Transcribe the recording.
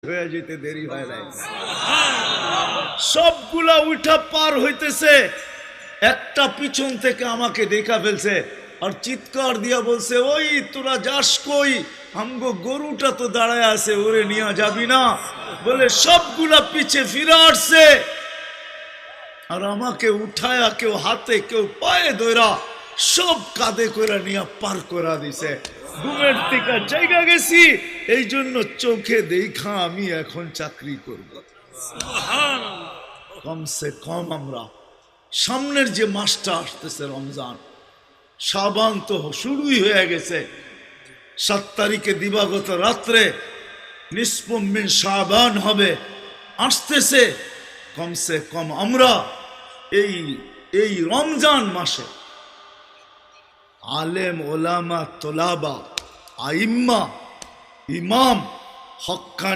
হয়ে যেতে দেরি হয় নাই। সবগুলা উঠা পার হইতেছে, একটা পিছন থেকে আমাকে দেখা ফেলছে আর চিৎকার দিয়া বলছে, ওই তোরা যাস কই? আমগো গরুটা তো দাঁড়ায় আছে, ওরে নিয়ে যাবি না? বলে সবগুলা পিছে ফিরে আসছে আর আমাকে উঠায়া কেউ হাতে কেউ পায়ে ধরা সব কাঁধে করে নিয়ে পার করা দিছে। ঘুমের থেকে জায়গা গেছি, এই জন্য চোখে দেখা আমি এখন চাকরি করব। কমসে কম আমরা সামনের যে মাসটা আসতেছে রমজান, শাবান তো শুরুই হয়ে গেছে। 7 তারিখে দিবাগত রাত্রে নিসফ মিন শাবান হবে, আসতেছে। কমসে কম আমরা এই রমজান মাসে আলেম ওলামা তোলাবা আইম্মা ইমাম হক্কানি